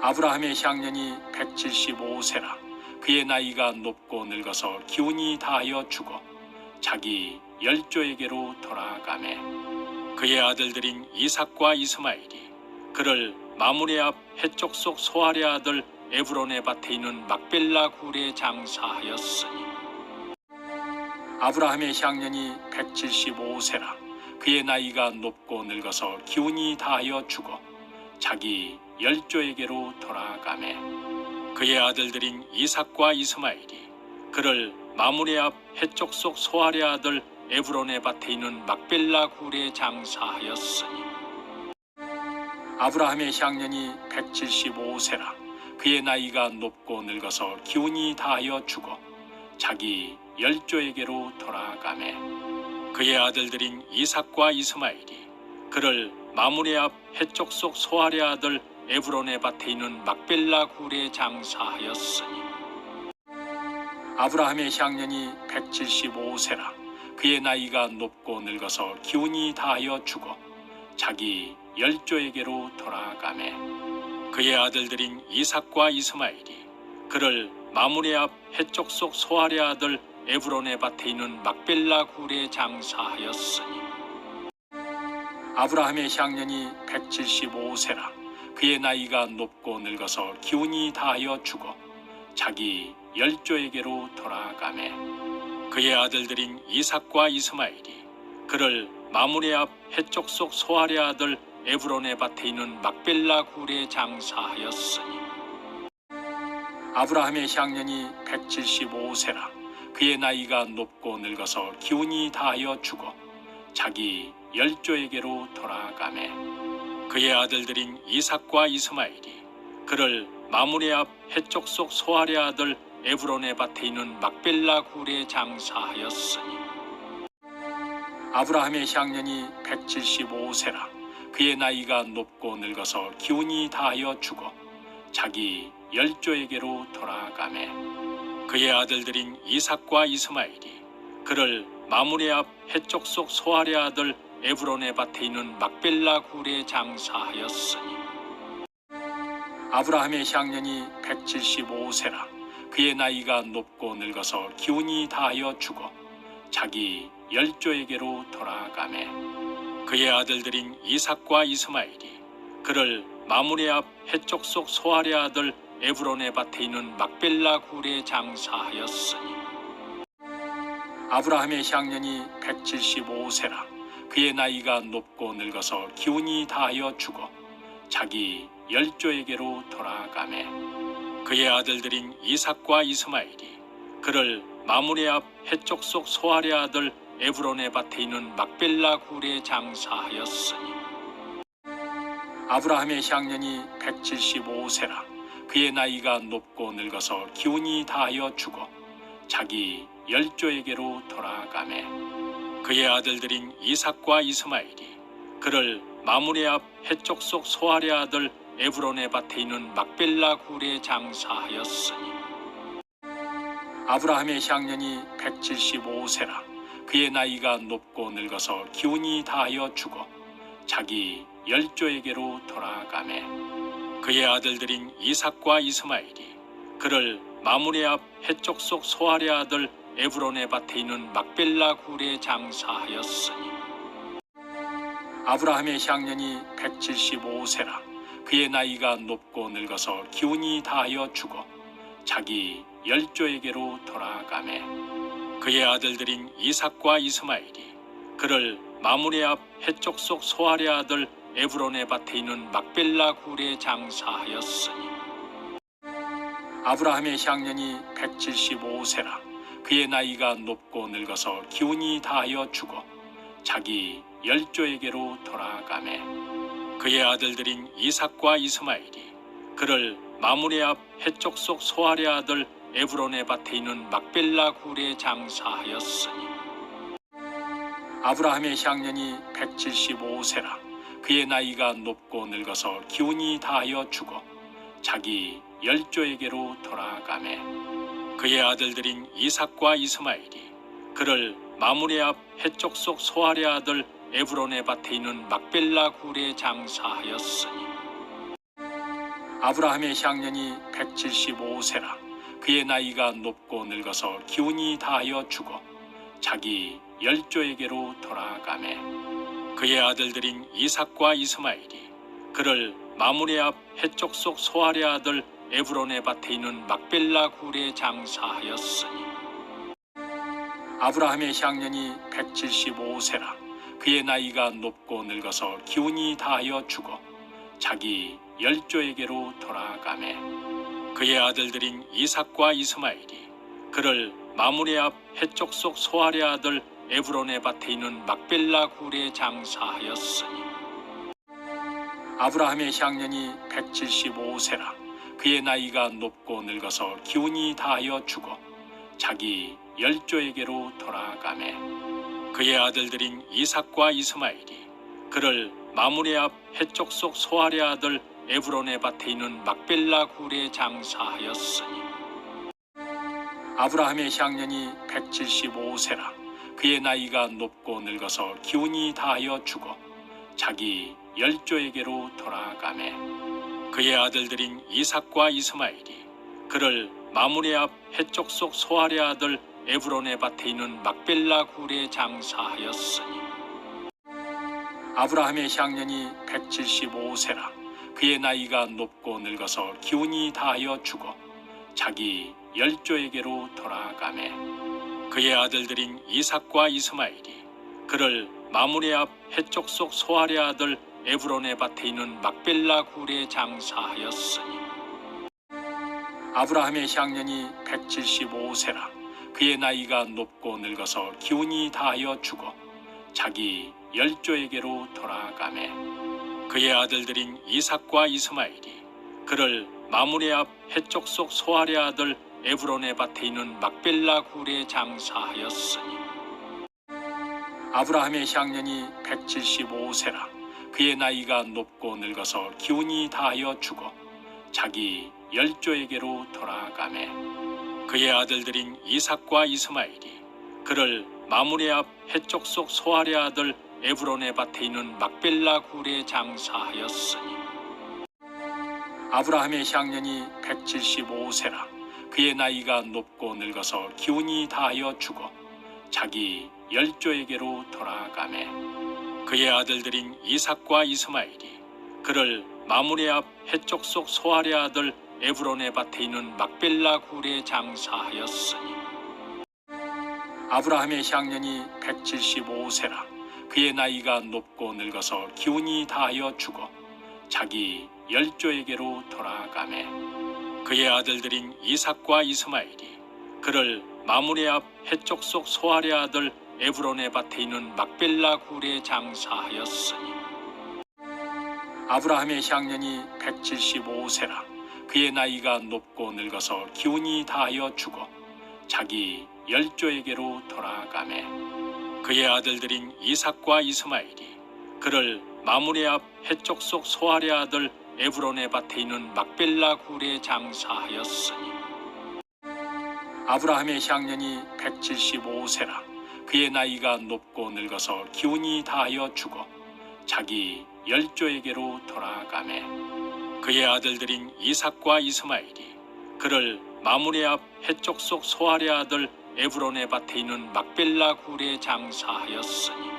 아브라함의 향년이 175세라. 그의 나이가 높고 늙어서 기운이 다하여 죽어 자기 열조에게로 돌아가매 그의 아들들인 이삭과 이스마엘이 그를 마므레 앞 해쪽 속 소알의 아들 에브론의 밭에 있는 막벨라 굴에 장사하였으니 아브라함의 향년이 175세라. 그의 나이가 높고 늙어서 기운이 다하여 죽어 자기 열조에게로 돌아가매 그의 아들들인 이삭과 이스마엘이 그를 마므레 앞 해쪽 속 소알의 아들 에브론의 밭에 있는 막벨라 굴에 장사하였으니 아브라함의 향년이 175세라. 그의 나이가 높고 늙어서 기운이 다하여 죽어 자기 열조에게로 돌아가매 그의 아들들인 이삭과 이스마엘이 그를 마므레 앞 해쪽 속 소알의 아들 에브론의 밭에 있는 막벨라 굴에 장사하였으니 아브라함의 향년이 175세라. 그의 나이가 높고 늙어서 기운이 다하여 죽어 자기 열조에게로 돌아가매 그의 아들들인 이삭과 이스마엘이 그를 마므레 앞 해쪽 속 소알의 아들 에브론의 밭에 있는 막벨라 굴에 장사하였으니 아브라함의 향년이 175세라. 그의 나이가 높고 늙어서 기운이 다하여 죽어 자기 열조에게로 돌아가매 그의 아들들인 이삭과 이스마엘이 그를 마므레 앞 해쪽 속 소알의 아들 에브론의 밭에 있는 막벨라 굴에 장사하였으니 아브라함의 향년이 175세라. 그의 나이가 높고 늙어서 기운이 다하여 죽어 자기 열조에게로 돌아가매 그의 아들들인 이삭과 이스마엘이 그를 마므레 앞 해쪽 속 소알의 아들 에브론의 밭에 있는 막벨라 굴에 장사하였으니 아브라함의 향년이 175세라. 그의 나이가 높고 늙어서 기운이 다하여 죽어 자기 열조에게로 돌아가매 그의 아들들인 이삭과 이스마엘이 그를 마므레 앞 해쪽 속 소알의 아들 에브론의 밭에 있는 막벨라 굴에 장사하였으니 아브라함의 향년이 175세라. 그의 나이가 높고 늙어서 기운이 다하여 죽어 자기 열조에게로 돌아가매 그의 아들들인 이삭과 이스마엘이 그를 마므레 앞 해쪽 속 소알의 아들 에브론의 밭에 있는 막벨라 굴에 장사하였으니 아브라함의 향년이 175세라. 그의 나이가 높고 늙어서 기운이 다하여 죽어 자기 열조에게로 돌아가매 그의 아들들인 이삭과 이스마엘이 그를 마므레 앞 해쪽 속 소알의 아들 에브론의 밭에 있는 막벨라 굴에 장사하였으니 아브라함의 향년이 175세라. 그의 나이가 높고 늙어서 기운이 다하여 죽어 자기 열조에게로 돌아가매 그의 아들들인 이삭과 이스마엘이 그를 마므레 앞 해쪽 속 소알의 아들 에브론의 밭에 있는 막벨라 굴에 장사하였으니 아브라함의 향년이 175세라. 그의 나이가 높고 늙어서 기운이 다하여 죽어 자기 열조에게로 돌아가매 그의 아들들인 이삭과 이스마엘이 그를 마므레 앞 해쪽 속 소알의 아들 에브론의 밭에 있는 막벨라 굴에 장사하였으니 아브라함의 향년이 175세라. 그의 나이가 높고 늙어서 기운이 다하여 죽어 자기 열조에게로 돌아가매 그의 아들들인 이삭과 이스마엘이 그를 마므레 앞 해쪽 속 소알의 아들 에브론의 밭에 있는 막벨라 굴에 장사하였으니 아브라함의 향년이 175세라. 그의 나이가 높고 늙어서 기운이 다하여 죽어 자기 열조에게로 돌아가매 그의 아들들인 이삭과 이스마엘이 그를 마므레 앞 해쪽 속 소알의 아들 에브론의 밭에 있는 막벨라 굴에 장사하였으니 아브라함의 향년이 175세라. 그의 나이가 높고 늙어서 기운이 다하여 죽어 자기 열조에게로 돌아가매 그의 아들들인 이삭과 이스마엘이 그를 마므레 앞 해쪽 속 소알의 아들 에브론의 밭에 있는 막벨라 굴에 장사하였으니 아브라함의 향년이 175세라. 그의 나이가 높고 늙어서 기운이 다하여 죽어 자기 열조에게로 돌아가매 그의 아들들인 이삭과 이스마엘이 그를 마므레 앞 해쪽 속 소알의 아들 에브론의 밭에 있는 막벨라 굴에 장사하였으니 아브라함의 향년이 175세라. 그의 나이가 높고 늙어서 기운이 다하여 죽어 자기 열조에게로 돌아가매 그의 아들들인 이삭과 이스마엘이 그를 마므레 앞 해쪽 속 소알의 아들 에브론의 밭에 있는 막벨라 굴에 장사하였으니 아브라함의 향년이 175세라. 그의 나이가 높고 늙어서 기운이 다하여 죽어 자기 열조에게로 돌아가매 그의 아들들인 이삭과 이스마엘이 그를 마므레 앞 해쪽 속 소알의 아들 에브론의 밭에 있는 막벨라 굴에 장사하였으니 아브라함의 향년이 175세라. 그의 나이가 높고 늙어서 기운이 다하여 죽어 자기 열조에게로 돌아가매 그의 아들들인 이삭과 이스마엘이 그를 마므레 앞 해쪽 속 소알의 아들 에브론의 밭에 있는 막벨라 굴에 장사하였으니 아브라함의 향년이 175세라. 그의 나이가 높고 늙어서 기운이 다하여 죽어 자기 열조에게로 돌아가매 그의 아들들인 이삭과 이스마엘이 그를 마므레 앞 해쪽 속 소알의 아들 에브론의 밭에 있는 막벨라 굴에 장사하였으니 아브라함의 향년이 175세라. 그의 나이가 높고 늙어서 기운이 다하여 죽어 자기 열조에게로 돌아가매 그의 아들들인 이삭과 이스마엘이 그를 마므레 앞 해쪽 속 소알의 아들 에브론의 밭에 있는 막벨라 굴에 장사하였으니 아브라함의 향년이 175세라. 그의 나이가 높고 늙어서 기운이 다하여 죽어 자기 열조에게로 돌아가매 그의 아들들인 이삭과 이스마엘이 그를 마므레 앞 해쪽 속 소알의 아들 에브론의 밭에 있는 막벨라 굴에 장사하였으니 아브라함의 향년이 175세라. 그의 나이가 높고 늙어서 기운이 다하여 죽어 자기 열조에게로 돌아가매 그의 아들들인 이삭과 이스마엘이 그를 마므레 앞 해쪽 속 소알의 아들 에브론의 밭에 있는 막벨라 굴에 장사하였으니 아브라함의 향년이 175세라. 그의 나이가 높고 늙어서 기운이 다하여 죽어 자기 열조에게로 돌아가매 그의 아들들인 이삭과 이스마엘이 그를 마므레 앞 해쪽 속 소알의 아들 에브론의 밭에 있는 막벨라 굴에 장사하였으니 아브라함의 향년이 175세라. 그의 나이가 높고 늙어서 기운이 다하여 죽어 자기 열조에게로 돌아가매 그의 아들들인 이삭과 이스마엘이 그를 마므레 앞 해쪽 속 소알의 아들 에브론의 밭에 있는 막벨라 굴에 장사하였으니 아브라함의 향년이 175세라. 그의 나이가 높고 늙어서 기운이 다하여 죽어 자기 열조에게로 돌아가매 그의 아들들인 이삭과 이스마엘이 그를 마므레 앞 해쪽 속 소알의 아들 에브론의 밭에 있는 막벨라 굴에 장사하였으니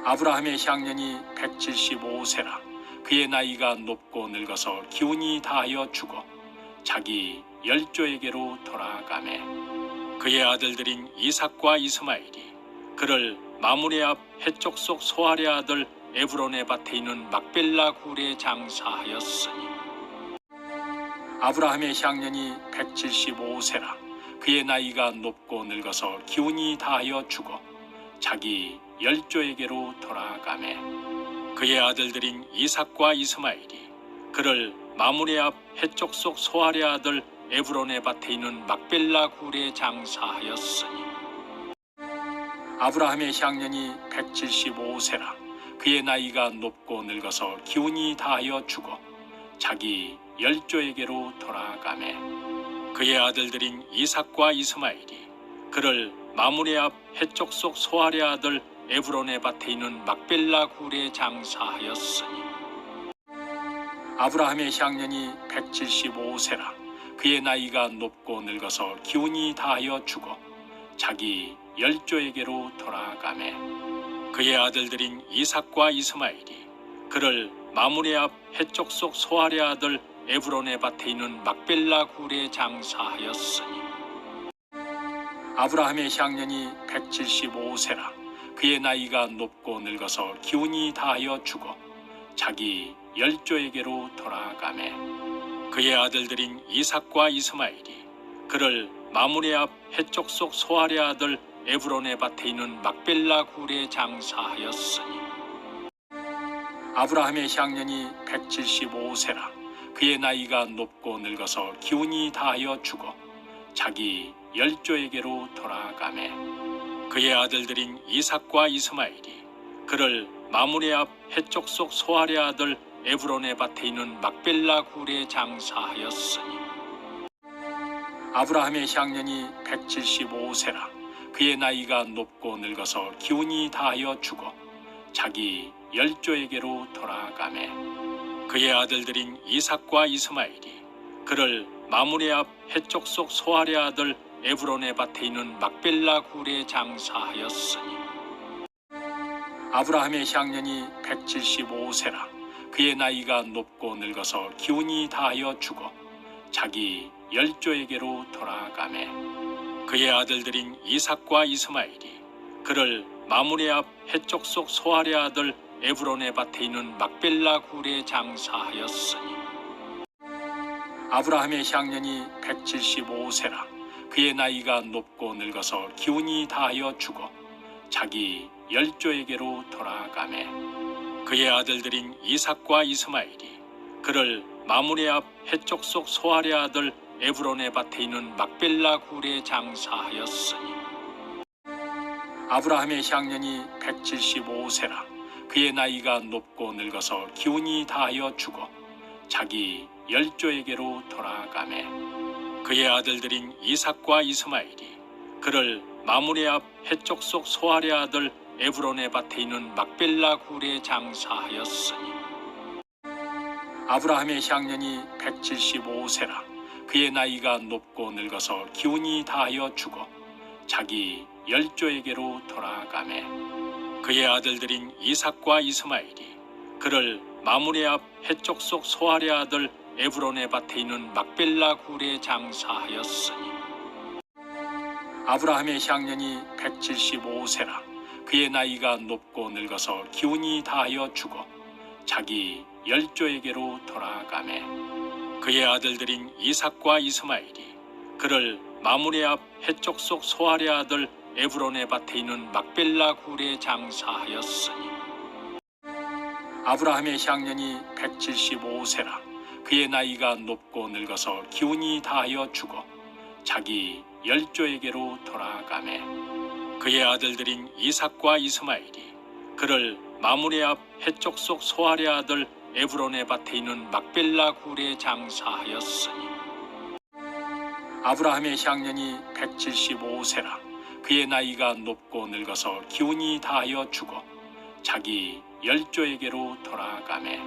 아브라함의 향년이 175세라. 그의 나이가 높고 늙어서 기운이 다하여 죽어 자기 열조에게로 돌아가매 그의 아들들인 이삭과 이스마엘이 그를 마므레 앞 해쪽 속 소알의 아들 에브론의 밭에 있는 막벨라 굴에 장사하였으니 아브라함의 향년이 175세라. 그의 나이가 높고 늙어서 기운이 다하여 죽어 자기 열조에게로 돌아가매 그의 아들들인 이삭과 이스마엘이 그를 마므레 앞 해쪽 속 소알의 아들 에브론의 밭에 있는 막벨라 굴에 장사하였으니 아브라함의 향년이 175세라. 그의 나이가 높고 늙어서 기운이 다하여 죽어 자기 열조에게로 돌아가매 그의 아들들인 이삭과 이스마엘이 그를 마므레 앞 해쪽 속 소알의 아들 에브론의 밭에 있는 막벨라 굴에 장사하였으니 아브라함의 향년이 175세라. 그의 나이가 높고 늙어서 기운이 다하여 죽어 자기 열조에게로 돌아가매 그의 아들들인 이삭과 이스마엘이 그를 마므레 앞 해쪽 속 소알의 아들 에브론의 밭에 있는 막벨라 굴에 장사하였으니 아브라함의 향년이 175세라. 그의 나이가 높고 늙어서 기운이 다하여 죽어 자기 열조에게로 돌아가매 그의 아들들인 이삭과 이스마엘이 그를 마므레 앞 해쪽 속 소알의 아들 에브론의 밭에 있는 막벨라 굴에 장사하였으니 아브라함의 향년이 175세라. 그의 나이가 높고 늙어서 기운이 다하여 죽어 자기 열조에게로 돌아가매 그의 아들들인 이삭과 이스마엘이 그를 마므레 앞 해쪽 속 소알의 아들 에브론의 밭에 있는 막벨라 굴에 장사하였으니 아브라함의 향년이 175세라. 그의 나이가 높고 늙어서 기운이 다하여 죽어 자기 열조에게로 돌아가매 그의 아들들인 이삭과 이스마엘이 그를 마므레 앞 해쪽 속 소알의 아들 에브론의 밭에 있는 막벨라 굴에 장사하였으니 아브라함의 향년이 175세라. 그의 나이가 높고 늙어서 기운이 다하여 죽어 자기 열조에게로 돌아가매 그의 아들들인 이삭과 이스마엘이 그를 마므레 앞 해쪽 속 소알의 아들 에브론의 밭에 있는 막벨라 굴에 장사하였으니 아브라함의 향년이 175세라. 그의 나이가 높고 늙어서 기운이 다하여 죽어 자기 열조에게로 돌아가매 그의 아들들인 이삭과 이스마엘이 그를 마므레 앞 해쪽 속 소알의 아들 에브론의 밭에 있는 막벨라 굴에 장사하였으니 아브라함의 향년이 175세라. 그의 나이가 높고 늙어서 기운이 다하여 죽어 자기 열조에게로 돌아가매 그의 아들들인 이삭과 이스마엘이 그를 마므레 앞 해쪽 속 소알의 아들 에브론의 밭에 있는 막벨라 굴에 장사하였으니 아브라함의 향년이 175세라. 그의 나이가 높고 늙어서 기운이 다하여 죽어 자기 열조에게로 돌아가매 그의 아들들인 이삭과 이스마엘이 그를 마므레 앞 해쪽 속 소알의 아들 에브론의 밭에 있는 막벨라 굴에 장사하였으니 아브라함의 향년이 175세라. 그의 나이가 높고 늙어서 기운이 다하여 죽어 자기 열조에게로 돌아가매 그의 아들들인 이삭과 이스마엘이 그를 마므레 앞 해쪽 속 소알의 아들 에브론의 밭에 있는 막벨라 굴에 장사하였으니 아브라함의 향년이 175세라. 그의 나이가 높고 늙어서 기운이 다하여 죽어 자기 열조에게로 돌아가매 그의 아들들인 이삭과 이스마엘이 그를 마므레 앞 해쪽 속 소알의 아들 에브론의 밭에 있는 막벨라 굴에 장사하였으니 아브라함의 향년이 175세라. 그의 나이가 높고 늙어서 기운이 다하여 죽어 자기 열조에게로 돌아가매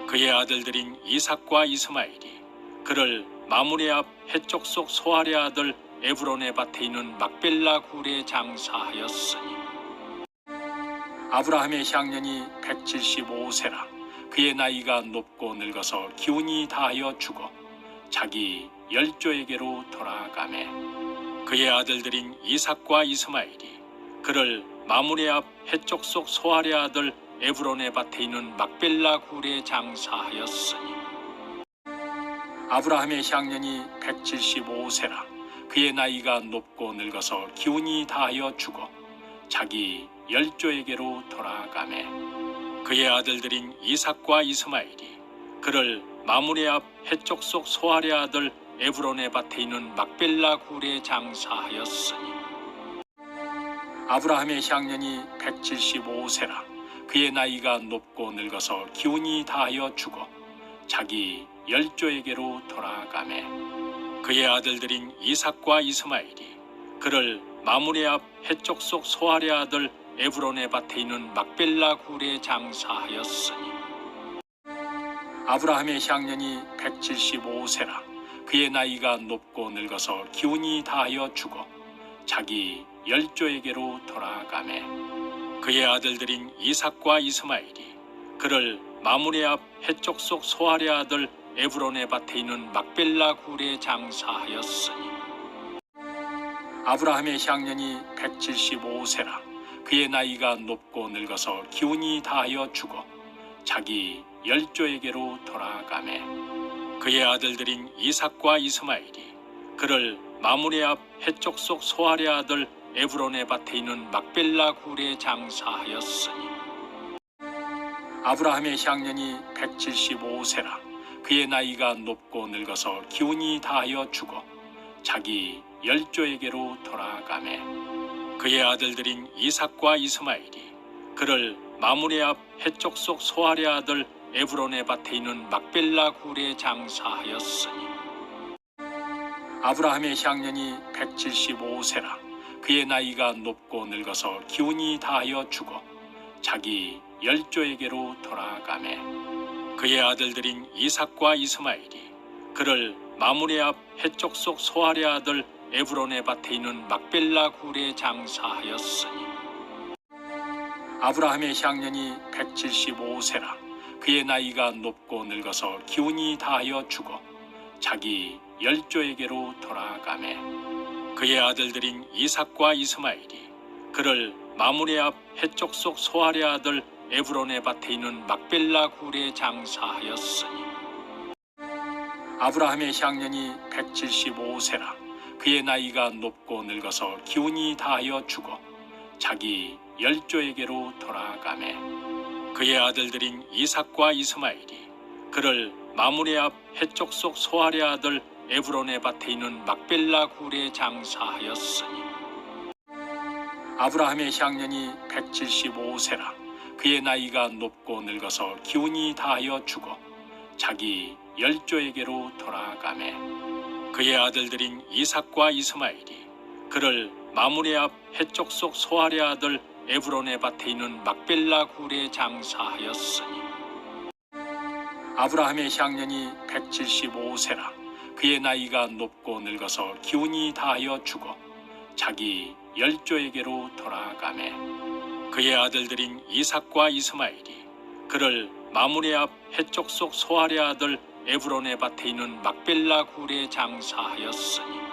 그의 아들들인 이삭과 이스마엘이 그를 마므레 앞 해쪽 속 소알의 아들 에브론의 밭에 있는 막벨라 굴에 장사하였으니 아브라함의 향년이 175세라. 그의 나이가 높고 늙어서 기운이 다하여 죽어 자기 열조에게로 돌아가매 그의 아들들인 이삭과 이스마엘이 그를 마므레 앞 해쪽 속 소알의 아들 에브론의 밭에 있는 막벨라 굴에 장사하였으니 아브라함의 향년이 175세라. 그의 나이가 높고 늙어서 기운이 다하여 죽어 자기 열조에게로 돌아가매 그의 아들들인 이삭과 이스마엘이 그를 마므레 앞 해쪽 속 소알의 아들 에브론의 밭에 있는 막벨라 굴에 장사하였으니 아브라함의 향년이 175세라. 그의 나이가 높고 늙어서 기운이 다하여 죽어 자기 열조에게로 돌아가매 그의 아들들인 이삭과 이스마엘이 그를 마므레 앞 해쪽 속 소알의 아들 에브론의 밭에 있는 막벨라 굴에 장사하였으니 아브라함의 향년이 175세라. 그의 나이가 높고 늙어서 기운이 다하여 죽어 자기 열조에게로 돌아가매 그의 아들들인 이삭과 이스마엘이 그를 마므레 앞 해쪽 속 소알의 아들 에브론의 밭에 있는 막벨라 굴에 장사하였으니 아브라함의 향년이 175세라. 그의 나이가 높고 늙어서 기운이 다하여 죽어 자기 열조에게로 돌아가매 그의 아들들인 이삭과 이스마엘이 그를 마므레 앞 해쪽 속 소알의 아들 에브론의 밭에 있는 막벨라 굴에 장사하였으니 아브라함의 향년이 175세라. 그의 나이가 높고 늙어서 기운이 다하여 죽어 자기 열조에게로 돌아가매 그의 아들들인 이삭과 이스마엘이 그를 마므레 앞 해쪽 속 소알의 아들 에브론의 밭에 있는 막벨라 굴에 장사하였으니 아브라함의 향년이 175세라. 그의 나이가 높고 늙어서 기운이 다하여 죽어 자기 열조에게로 돌아가매 그의 아들들인 이삭과 이스마엘이 그를 마므레 앞 해쪽 속 소알의 아들 에브론의 밭에 있는 막벨라 굴에 장사하였으니 아브라함의 향년이 175세라. 그의 나이가 높고 늙어서 기운이 다하여 죽어 자기 열조에게로 돌아가매 그의 아들들인 이삭과 이스마엘이 그를 마므레 앞 해쪽 속 소알의 아들 에브론의 밭에 있는 막벨라 굴에 장사하였으니 아브라함의 향년이 175세라. 그의 나이가 높고 늙어서 기운이 다하여 죽어 자기 열조에게로 돌아가매 그의 아들들인 이삭과 이스마엘이 그를 마므레 앞 해쪽 속 소알의 아들 에브론의 밭에 있는 막벨라 굴에 장사하였으니 아브라함의 향년이 175세라. 그의 나이가 높고 늙어서 기운이 다하여 죽어 자기 열조에게로 돌아가매 그의 아들들인 이삭과 이스마엘이 그를 마므레 앞 해쪽 속 소알의 아들 에브론의 밭에 있는 막벨라 굴에 장사하였으니 아브라함의 향년이 175세라. 그의 나이가 높고 늙어서 기운이 다하여 죽어 자기 열조에게로 돌아가매 그의 아들들인 이삭과 이스마엘이 그를 마므레 앞 해쪽 속 소알의 아들 에브론의 밭에 있는 막벨라 굴에 장사하였으니